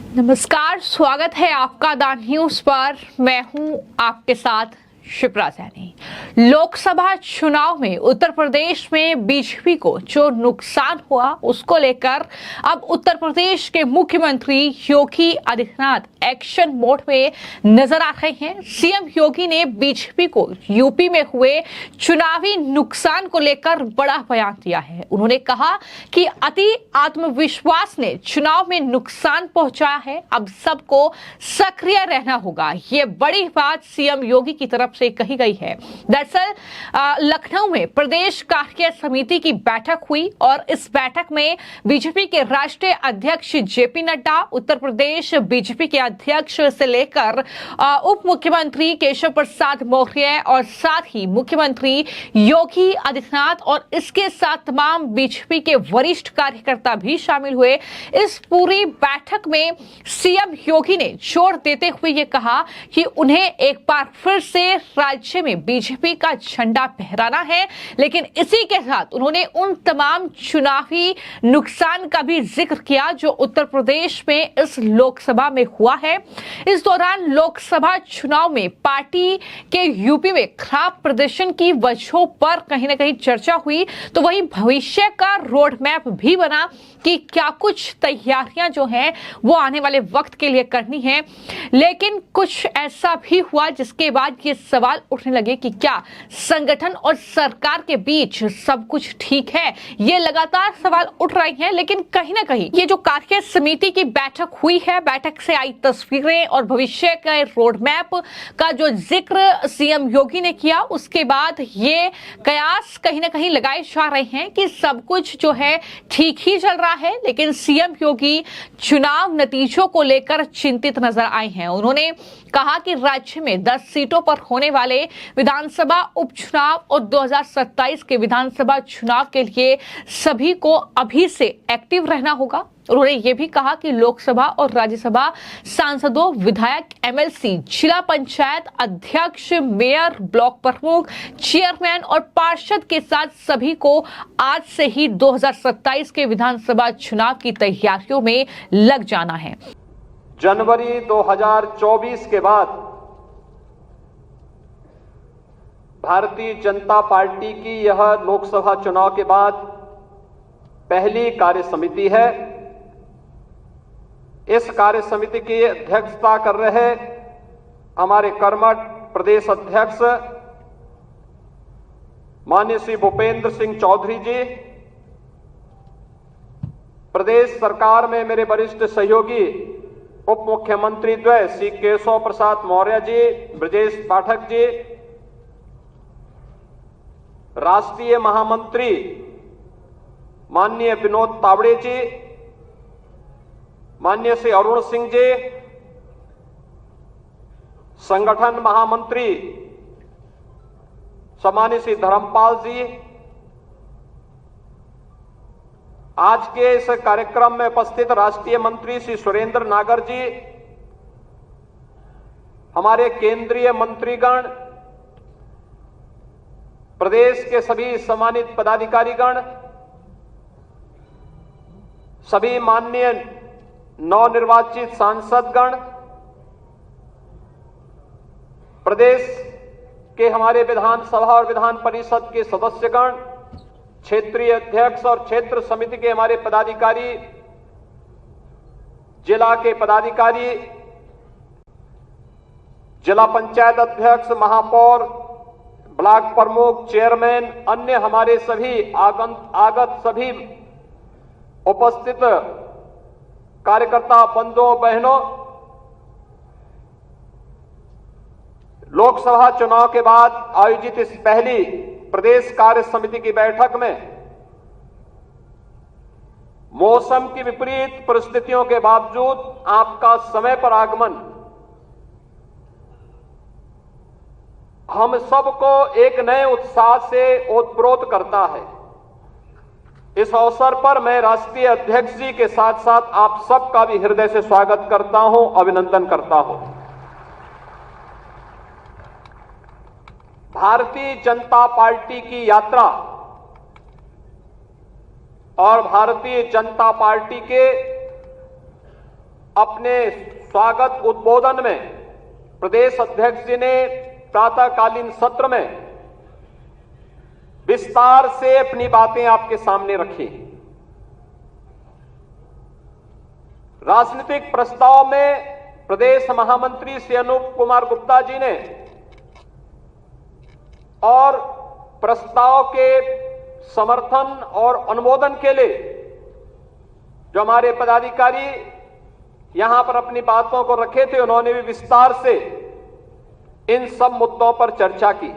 नमस्कार, स्वागत है आपका द न्यूज पर। मैं हूं आपके साथ शिप्रा सैनी। लोकसभा चुनाव में उत्तर प्रदेश में बीजेपी को जो नुकसान हुआ उसको लेकर अब उत्तर प्रदेश के मुख्यमंत्री योगी आदित्यनाथ एक्शन मोड में नजर आ रहे हैं। सीएम योगी ने बीजेपी को यूपी में हुए चुनावी नुकसान को लेकर बड़ा बयान दिया है। उन्होंने कहा कि अति आत्मविश्वास ने चुनाव में नुकसान पहुंचाया है, अब सबको सक्रिय रहना होगा। ये बड़ी बात सीएम योगी की तरफ से कही गई है। दरअसल लखनऊ में प्रदेश कार्य समिति की बैठक हुई और इस बैठक में बीजेपी के राष्ट्रीय अध्यक्ष जेपी नड्डा, उत्तर प्रदेश बीजेपी के अध्यक्ष से लेकर उप मुख्यमंत्री केशव प्रसाद मौर्य और साथ ही मुख्यमंत्री योगी आदित्यनाथ और इसके साथ तमाम बीजेपी के वरिष्ठ कार्यकर्ता भी शामिल हुए। इस पूरी बैठक में सीएम योगी ने जोर देते हुए ये कहा कि उन्हें एक बार फिर से राज्य में बीजेपी का झंडा फहराना है, लेकिन इसी के साथ उन्होंने उन तमाम चुनावी नुकसान का भी जिक्र किया जो उत्तर प्रदेश में इस लोकसभा में हुआ है। इस दौरान लोकसभा चुनाव में पार्टी के यूपी में खराब प्रदर्शन की वजहों पर कहीं ना कहीं चर्चा हुई, तो वहीं भविष्य का रोड मैप भी बना कि क्या कुछ तैयारियां जो हैं वो आने वाले वक्त के लिए करनी है। लेकिन कुछ ऐसा भी हुआ जिसके बाद ये सवाल उठने लगे कि क्या संगठन और सरकार के बीच सब कुछ ठीक है। ये लगातार सवाल उठ रहे हैं, लेकिन कहीं ना कहीं ये जो कार्य समिति की बैठक हुई है, बैठक से आई तस्वीरें और भविष्य के रोड मैप का जो जिक्र सीएम योगी ने किया, उसके बाद ये कयास कहीं ना कहीं लगाए जा रहे हैं कि सब कुछ जो है ठीक ही चल रहा है। लेकिन सीएम योगी चुनाव नतीजों को लेकर चिंतित नजर आए हैं। उन्होंने कहा कि राज्य में 10 सीटों पर होने वाले विधानसभा उपचुनाव और 2027 के विधानसभा चुनाव के लिए सभी को अभी से एक्टिव रहना होगा। उन्होंने ये भी कहा कि लोकसभा और राज्यसभा सांसदों, विधायक, एमएलसी, जिला पंचायत अध्यक्ष, मेयर, ब्लॉक प्रमुख, चेयरमैन और पार्षद के साथ सभी को आज से ही 2027 के विधानसभा चुनाव की तैयारियों में लग जाना है। जनवरी 2024 के बाद भारतीय जनता पार्टी की यह लोकसभा चुनाव के बाद पहली कार्य समिति है। इस कार्य समिति की अध्यक्षता कर रहे हमारे कर्मठ प्रदेश अध्यक्ष माननीय श्री भूपेंद्र सिंह चौधरी जी, प्रदेश सरकार में मेरे वरिष्ठ सहयोगी उप मुख्यमंत्री द्वय श्री केशव प्रसाद मौर्य जी, ब्रजेश पाठक जी, राष्ट्रीय महामंत्री माननीय विनोद तावड़े जी, माननीय श्री अरुण सिंह जी, संगठन महामंत्री सम्मानित श्री धर्मपाल जी। आज के इस कार्यक्रम में उपस्थित राष्ट्रीय मंत्री श्री सुरेंद्र नागर जी, हमारे केंद्रीय मंत्रीगण, प्रदेश के सभी सम्मानित पदाधिकारीगण, सभी माननीय नवनिर्वाचित सांसदगण, प्रदेश के हमारे विधानसभा और विधान परिषद के सदस्यगण, क्षेत्रीय अध्यक्ष और क्षेत्र समिति के हमारे पदाधिकारी, जिला के पदाधिकारी, जिला पंचायत अध्यक्ष, महापौर, ब्लॉक प्रमुख, चेयरमैन, अन्य हमारे सभी आगत सभी उपस्थित कार्यकर्ता बंधुओं बहनों, लोकसभा चुनाव के बाद आयोजित इस पहली प्रदेश कार्य समिति की बैठक में मौसम की विपरीत परिस्थितियों के बावजूद आपका समय पर आगमन हम सबको एक नए उत्साह से ओतप्रोत करता है। इस अवसर पर मैं राष्ट्रीय अध्यक्ष जी के साथ साथ आप सबका भी हृदय से स्वागत करता हूं, अभिनंदन करता हूं। भारतीय जनता पार्टी की यात्रा और भारतीय जनता पार्टी के अपने स्वागत उद्बोधन में प्रदेश अध्यक्ष जी ने प्रातःकालीन सत्र में विस्तार से अपनी बातें आपके सामने रखी। राजनीतिक प्रस्ताव में प्रदेश महामंत्री श्री अनूप कुमार गुप्ता जी ने और प्रस्ताव के समर्थन और अनुमोदन के लिए जो हमारे पदाधिकारी यहां पर अपनी बातों को रखे थे, उन्होंने भी विस्तार से इन सब मुद्दों पर चर्चा की।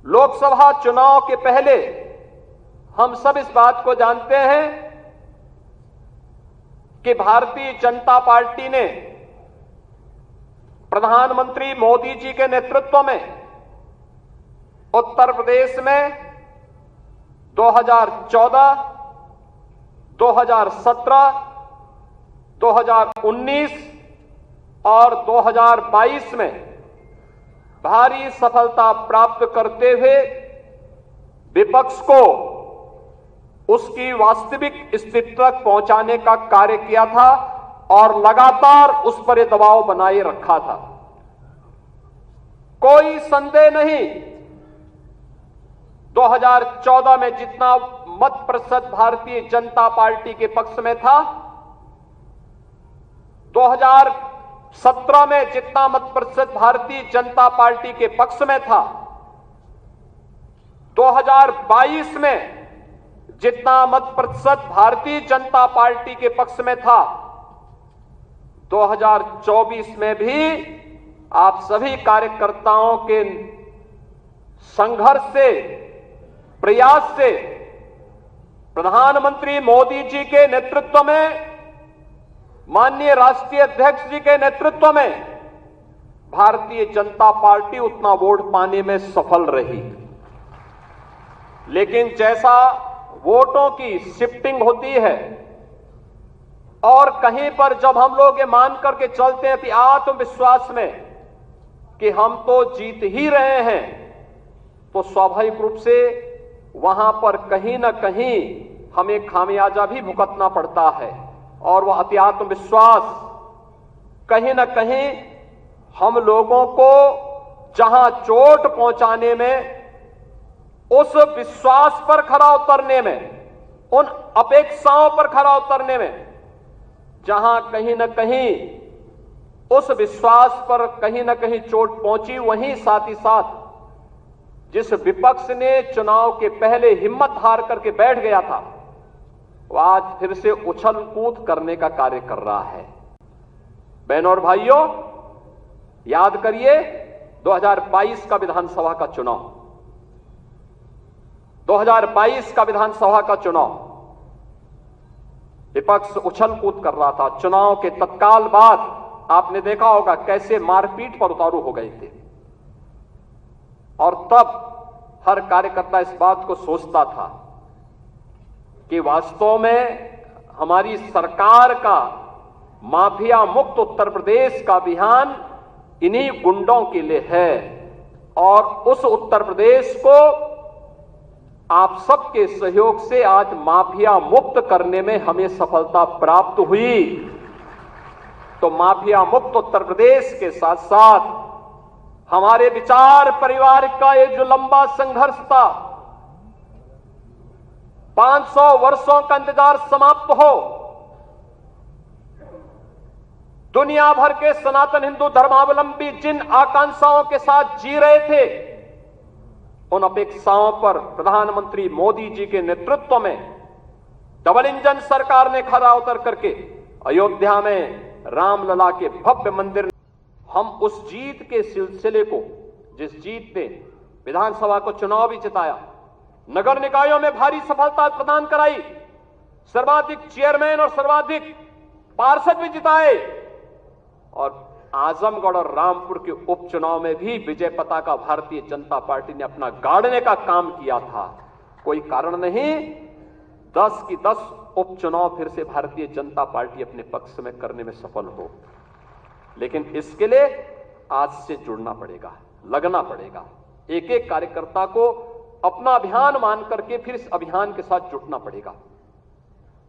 लोकसभा चुनाव के पहले हम सब इस बात को जानते हैं कि भारतीय जनता पार्टी ने प्रधानमंत्री मोदी जी के नेतृत्व में उत्तर प्रदेश में 2014, 2017, 2019 और 2022 में भारी सफलता प्राप्त करते हुए विपक्ष को उसकी वास्तविक स्थिति तक पहुंचाने का कार्य किया था और लगातार उस पर यह दबाव बनाए रखा था। कोई संदेह नहीं, 2014 में जितना मत प्रतिशत भारतीय जनता पार्टी के पक्ष में था, 2017 में जितना मत प्रतिशत भारतीय जनता पार्टी के पक्ष में था, 2022 में जितना मत प्रतिशत भारतीय जनता पार्टी के पक्ष में था, 2024 में भी आप सभी कार्यकर्ताओं के संघर्ष से, प्रयास से, प्रधानमंत्री मोदी जी के नेतृत्व में, माननीय राष्ट्रीय अध्यक्ष जी के नेतृत्व में भारतीय जनता पार्टी उतना वोट पाने में सफल रही। लेकिन जैसा वोटों की शिफ्टिंग होती है और कहीं पर जब हम लोग ये मान करके चलते हैं कि आत्मविश्वास में कि हम तो जीत ही रहे हैं, तो स्वाभाविक रूप से वहां पर कहीं ना कहीं हमें खामियाजा भी भुगतना पड़ता है और वह अति आत्मविश्वास कहीं ना कहीं हम लोगों को जहां चोट पहुंचाने में, उस विश्वास पर खरा उतरने में, उन अपेक्षाओं पर खरा उतरने में, जहां कहीं ना कहीं उस विश्वास पर कहीं ना कहीं चोट पहुंची, वहीं साथ ही साथ जिस विपक्ष ने चुनाव के पहले हिम्मत हार करके बैठ गया था, वो आज फिर से उछल कूद करने का कार्य कर रहा है। बहनों और भाइयों, याद करिए 2022 का विधानसभा का चुनाव, 2022 का विधानसभा का चुनाव विपक्ष उछल कूद कर रहा था। चुनाव के तत्काल बाद आपने देखा होगा कैसे मारपीट पर उतारू हो गए थे, और तब हर कार्यकर्ता इस बात को सोचता था कि वास्तव में हमारी सरकार का माफिया मुक्त उत्तर प्रदेश का अभियान इन्हीं गुंडों के लिए है, और उस उत्तर प्रदेश को आप सबके सहयोग से आज माफिया मुक्त करने में हमें सफलता प्राप्त हुई। तो माफिया मुक्त उत्तर प्रदेश के साथ साथ हमारे विचार परिवार का ये जो लंबा संघर्ष था, 500 वर्षों का इंतजार समाप्त हो, दुनिया भर के सनातन हिंदू धर्मावलंबी जिन आकांक्षाओं के साथ जी रहे थे, उन अपेक्षाओं पर प्रधानमंत्री मोदी जी के नेतृत्व में डबल इंजन सरकार ने खरा उतर करके अयोध्या में रामलला के भव्य मंदिर, हम उस जीत के सिलसिले को, जिस जीत ने विधानसभा को चुनाव भी जिताया, नगर निकायों में भारी सफलता प्रदान कराई, सर्वाधिक चेयरमैन और सर्वाधिक पार्षद भी जिताए, और आजमगढ़ और रामपुर के उपचुनाव में भी विजय पताका भारतीय जनता पार्टी ने अपना गाड़ने का काम किया था। कोई कारण नहीं 10 की 10 उपचुनाव फिर से भारतीय जनता पार्टी अपने पक्ष में करने में सफल हो। लेकिन इसके लिए आज से जुड़ना पड़ेगा, लगना पड़ेगा। एक एक कार्यकर्ता को अपना अभियान मान करके फिर इस अभियान के साथ जुटना पड़ेगा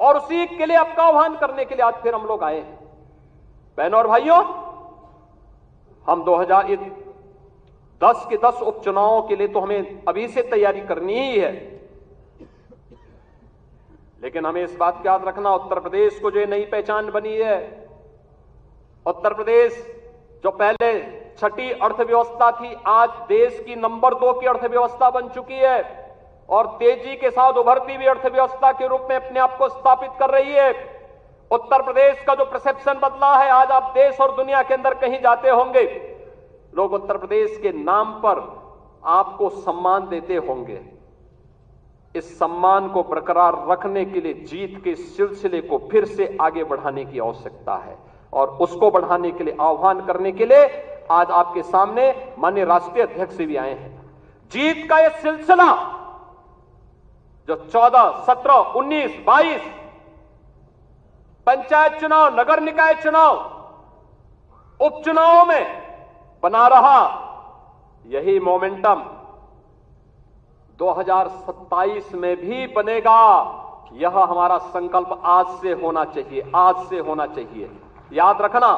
और उसी के लिए आपका आह्वान करने के लिए आज फिर हम लोग आए हैं। बहनों और भाइयों, हम 2010 के 10 उपचुनावों के लिए तो हमें अभी से तैयारी करनी ही है, लेकिन हमें इस बात का याद रखना, उत्तर प्रदेश को जो ये नई पहचान बनी है, उत्तर प्रदेश जो पहले छठी अर्थव्यवस्था थी, आज देश की नंबर 2 की अर्थव्यवस्था बन चुकी है और तेजी के साथ उभरती हुई अर्थव्यवस्था के रूप में अपने आप को स्थापित कर रही है। उत्तर प्रदेश का जो परसेप्शन बदला है, आज आप देश और दुनिया के अंदर कहीं जाते होंगे, लोग उत्तर प्रदेश के नाम पर आपको सम्मान देते होंगे। इस सम्मान को बरकरार रखने के लिए जीत के सिलसिले को फिर से आगे बढ़ाने की आवश्यकता है और उसको बढ़ाने के लिए आह्वान करने के लिए आज आपके सामने माननीय राष्ट्रीय अध्यक्ष भी आए हैं। जीत का यह सिलसिला जो 14, 17, 19, 22 पंचायत चुनाव, नगर निकाय चुनाव, उपचुनावों में बना रहा, यही मोमेंटम 2027 में भी बनेगा। यह हमारा संकल्प आज से होना चाहिए, आज से होना चाहिए। याद रखना,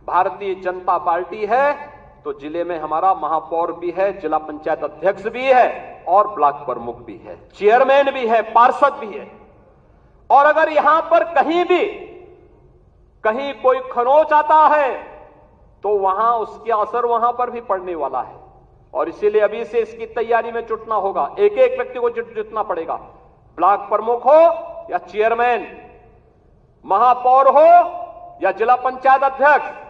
भारतीय जनता पार्टी है तो जिले में हमारा महापौर भी है, जिला पंचायत अध्यक्ष भी है और ब्लॉक प्रमुख भी है, चेयरमैन भी है, पार्षद भी है। और अगर यहां पर कहीं कोई खरोंच आता है तो वहां उसका असर वहां पर भी पड़ने वाला है और इसीलिए अभी से इसकी तैयारी में जुटना होगा। एक एक व्यक्ति को जुटना पड़ेगा, ब्लॉक प्रमुख हो या चेयरमैन, महापौर हो या जिला पंचायत अध्यक्ष,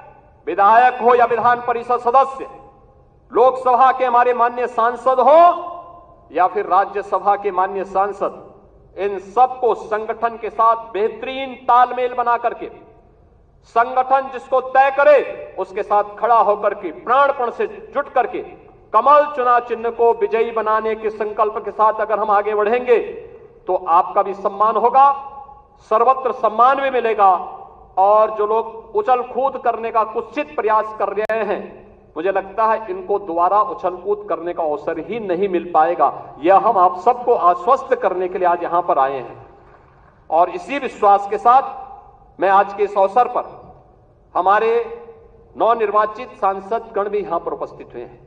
विधायक हो या विधान परिषद सदस्य, लोकसभा के हमारे माननीय सांसद हो या फिर राज्यसभा के माननीय सांसद, इन सबको संगठन के साथ बेहतरीन तालमेल बना करके, संगठन जिसको तय करे उसके साथ खड़ा होकर के प्राणपण से जुट करके कमल चुनाव चिन्ह को विजयी बनाने के संकल्प के साथ अगर हम आगे बढ़ेंगे तो आपका भी सम्मान होगा, सर्वत्र सम्मान भी मिलेगा। और जो लोग उछल कूद करने का कुत्सित प्रयास कर रहे हैं, मुझे लगता है इनको दोबारा उछल कूद करने का अवसर ही नहीं मिल पाएगा। यह हम आप सबको आश्वस्त करने के लिए आज यहां पर आए हैं और इसी विश्वास के साथ मैं आज के इस अवसर पर हमारे नवनिर्वाचित सांसद गण भी यहां पर उपस्थित हुए हैं,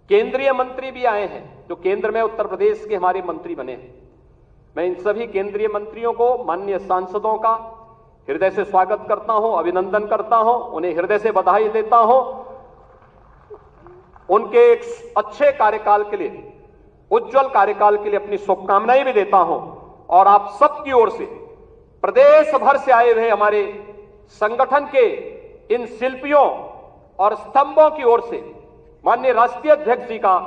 केंद्रीय मंत्री भी आए हैं जो केंद्र में उत्तर प्रदेश के हमारे मंत्री बने हैं। मैं इन सभी केंद्रीय मंत्रियों को, माननीय सांसदों का हृदय से स्वागत करता हूं, अभिनंदन करता हूं, उन्हें हृदय से बधाई देता हूं। उनके एक अच्छे कार्यकाल के लिए, उज्जवल कार्यकाल के लिए अपनी शुभकामनाएं भी देता हूं और आप सबकी ओर से, प्रदेश भर से आए हुए हमारे संगठन के इन शिल्पियों और स्तंभों की ओर से माननीय राष्ट्रीय अध्यक्ष जी का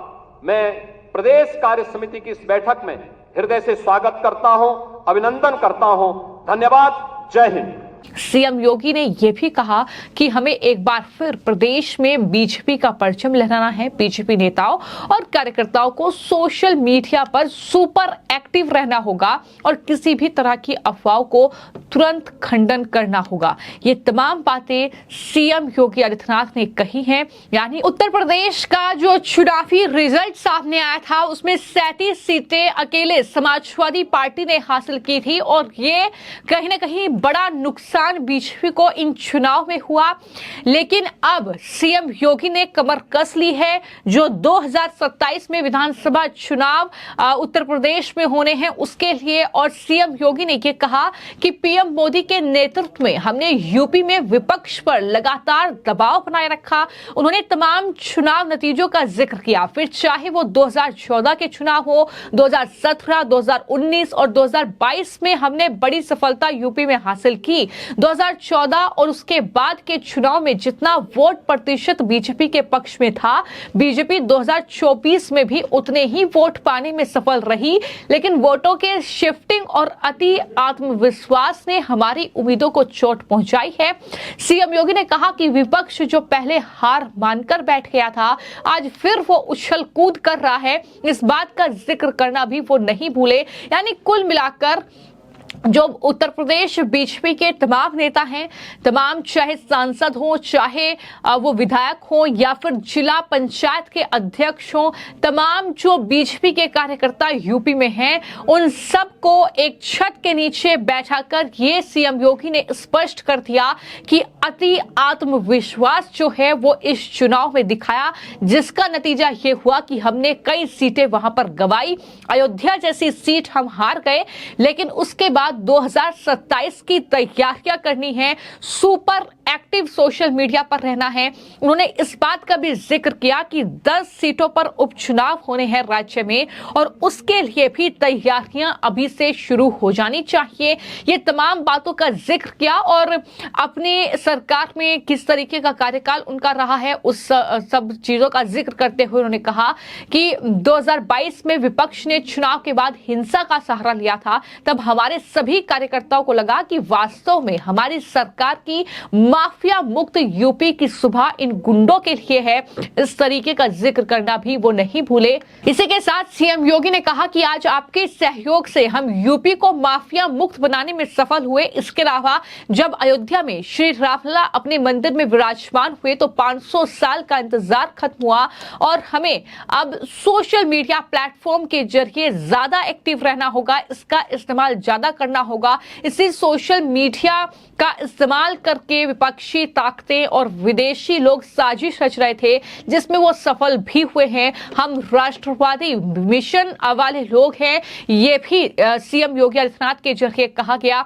मैं प्रदेश कार्य समिति की इस बैठक में हृदय से स्वागत करता हूं, अभिनंदन करता हूं। धन्यवाद। जय हिंद। सीएम योगी ने यह भी कहा कि हमें एक बार फिर प्रदेश में बीजेपी का परचम लहराना है। बीजेपी नेताओं और कार्यकर्ताओं को सोशल मीडिया पर सुपर एक्टिव रहना होगा और किसी भी तरह की अफवाहों को तुरंत खंडन करना होगा। ये तमाम बातें सीएम योगी आदित्यनाथ ने कही हैं। यानी उत्तर प्रदेश का जो चुनावी रिजल्ट सामने आया था उसमें 37 सीटें अकेले समाजवादी पार्टी ने हासिल की थी और ये कहीं ना कहीं बड़ा नुकसान बीजेपी को इन चुनाव में हुआ। लेकिन अब सीएम योगी ने कमर कस ली है। जो 2027 में विधानसभा चुनाव उत्तर प्रदेश में होने हैं उसके लिए, और सीएम योगी ने यह कहा कि पीएम मोदी के नेतृत्व में हमने यूपी में विपक्ष पर लगातार दबाव बनाए रखा। उन्होंने तमाम चुनाव नतीजों का जिक्र किया, फिर चाहे वो 2014 के चुनाव हो, 2017, 2019 और 2022 में हमने बड़ी सफलता यूपी में हासिल की। 2014 और उसके बाद के चुनाव में जितना वोट प्रतिशत बीजेपी के पक्ष में था, बीजेपी 2024 में भी उतने ही वोट पाने में सफल रही। लेकिन वोटों के शिफ्टिंग और अति आत्मविश्वास ने हमारी उम्मीदों को चोट पहुंचाई है। सीएम योगी ने कहा कि विपक्ष जो पहले हार मानकर बैठ गया था, आज फिर वो उछल कूद कर रहा है। इस बात का जिक्र करना भी वो नहीं भूले। यानी कुल मिलाकर जो उत्तर प्रदेश बीजेपी के तमाम नेता हैं, तमाम चाहे सांसद हो, चाहे वो विधायक हो या फिर जिला पंचायत के अध्यक्ष हो, तमाम जो बीजेपी के कार्यकर्ता यूपी में हैं, उन सबको एक छत के नीचे बैठाकर ये सीएम योगी ने स्पष्ट कर दिया कि अति आत्मविश्वास जो है वो इस चुनाव में दिखाया, जिसका नतीजा ये हुआ कि हमने कई सीटें वहां पर गंवाई। अयोध्या जैसी सीट हम हार गए, लेकिन उसके बाद 2027 की तैयारियां करनी है, सुपर एक्टिव सोशल मीडिया पर रहना है। उन्होंने इस बात का भी जिक्र किया कि 10 सीटों पर उपचुनाव होने हैं राज्य में और उसके लिए भी तैयारियां अभी से शुरू हो जानी चाहिए। ये तमाम बातों का जिक्र किया और अपनी सरकार में किस तरीके का कार्यकाल उनका रहा है उस सब चीजों का जिक्र करते हुए उन्होंने कहा कि 2022 में विपक्ष ने चुनाव के बाद हिंसा का सहारा लिया था, तब हमारे सभी कार्यकर्ताओं को लगा कि वास्तव में हमारी सरकार की माफिया मुक्त यूपी की सुबह इन गुंडों के लिए है। इस तरीके का जिक्र करना भी वो नहीं भूले। इसी के साथ सीएम योगी ने कहा कि आज आपके सहयोग से हम यूपी को माफिया मुक्त बनाने में सफल हुए। इसके अलावा जब अयोध्या में श्री रामलला अपने मंदिर में विराजमान हुए तो 500 साल का इंतजार खत्म हुआ और हमें अब सोशल मीडिया प्लेटफॉर्म के जरिए ज्यादा एक्टिव रहना होगा, इसका इस्तेमाल ज्यादा करना होगा। इसी सोशल मीडिया का इस्तेमाल करके विपक्षी ताकतें और विदेशी लोग साजिश रच रहे थे, जिसमें वो सफल भी हुए हैं। हम राष्ट्रवादी मिशन वाले लोग हैं, ये भी सीएम योगी आदित्यनाथ के जरिए कहा गया।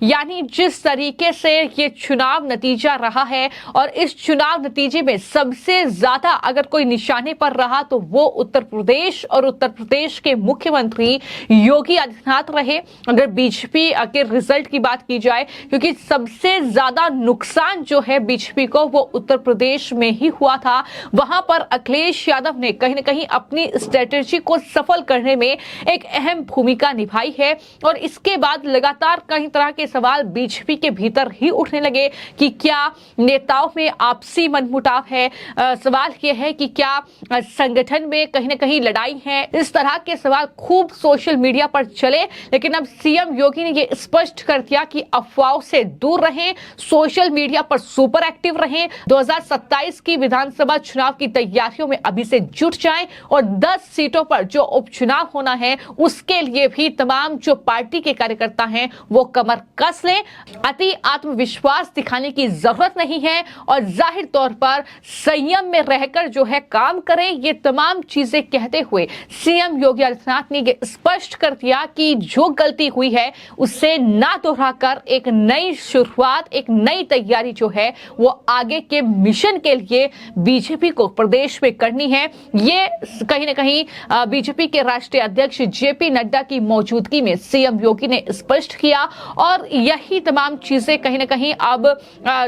यानी जिस तरीके से ये चुनाव नतीजा रहा है और इस चुनाव नतीजे में सबसे ज्यादा अगर कोई निशाने पर रहा तो वो उत्तर प्रदेश और उत्तर प्रदेश के मुख्यमंत्री योगी आदित्यनाथ रहे, अगर बीजेपी के रिजल्ट की बात की जाए, क्योंकि सबसे ज्यादा नुकसान जो है बीजेपी को वो उत्तर प्रदेश में ही हुआ था। वहां पर अखिलेश यादव ने कहीं ना कहीं अपनी स्ट्रेटेजी को सफल करने में एक अहम भूमिका निभाई है और इसके बाद लगातार कई तरह के सवाल बीजेपी के भीतर ही उठने लगे कि क्या नेताओं में आपसी मनमुटाव है, सवाल यह है कि क्या संगठन में कहीं ना कहीं लड़ाई है। इस तरह के सवाल खूब सोशल मीडिया पर चले, लेकिन अब सीएम योगी ने यह स्पष्ट कर दिया कि अफवाहों से दूर रहें, सोशल मीडिया पर सुपर एक्टिव रहें, 2027 की विधानसभा चुनाव की तैयारियों में अभी से जुट जाएं और 10 सीटों पर जो उपचुनाव होना है उसके लिए भी तमाम जो पार्टी के कार्यकर्ता हैं वो कमर कस लें। अति आत्मविश्वास दिखाने की जरूरत नहीं है और जाहिर तौर पर संयम में रहकर जो है काम करें। ये तमाम चीजें कहते हुए सीएम योगी आदित्यनाथ ने ये स्पष्ट कर दिया कि जो गलती हुई है उससे ना दोहराकर एक नई शुरुआत, एक नई तैयारी जो है वो आगे के मिशन के लिए बीजेपी को प्रदेश में करनी है। ये कहीं ना कहीं बीजेपी के राष्ट्रीय अध्यक्ष जेपी नड्डा की मौजूदगी में सीएम योगी ने स्पष्ट किया और यही तमाम चीजें कहीं ना कहीं अब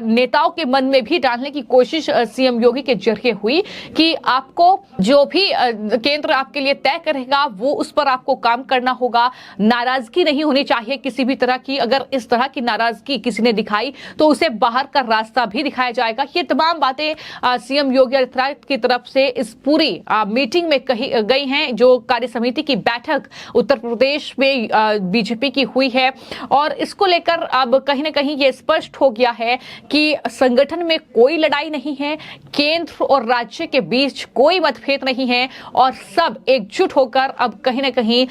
नेताओं के मन में भी डालने की कोशिश सीएम योगी के जरिए हुई कि आपको जो भी केंद्र आपके लिए तय करेगा वो उस पर आपको काम करना होगा। नाराजगी नहीं होनी चाहिए किसी भी तरह की, अगर इस तरह की नाराजगी किसी ने दिखाई तो उसे बाहर का रास्ता भी दिखाया जाएगा। ये तमाम बातें सीएम योगी आदित्यनाथ की तरफ से इस पूरी मीटिंग में कही गई हैं, जो कार्य समिति की बैठक उत्तर प्रदेश में बीजेपी की हुई है और इसको लेकर अब कहीं ना कहीं ये स्पष्ट हो गया है कि संगठन में कोई लड़ाई नहीं है, केंद्र और राज्य के बीच कोई मतभेद नहीं है और सब एकजुट होकर अब कहीं ना कहीं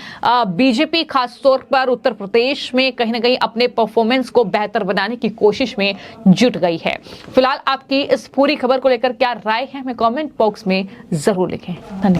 बीजेपी खासतौर पर उत्तर प्रदेश में कहीं ना कहीं अपने परफॉर्मेंस को बेहतर बनाने की कोशिश में जुट गई है। फिलहाल आपकी इस पूरी खबर को लेकर क्या राय है, हमें कमेंट बॉक्स में जरूर लिखें। धन्यवाद।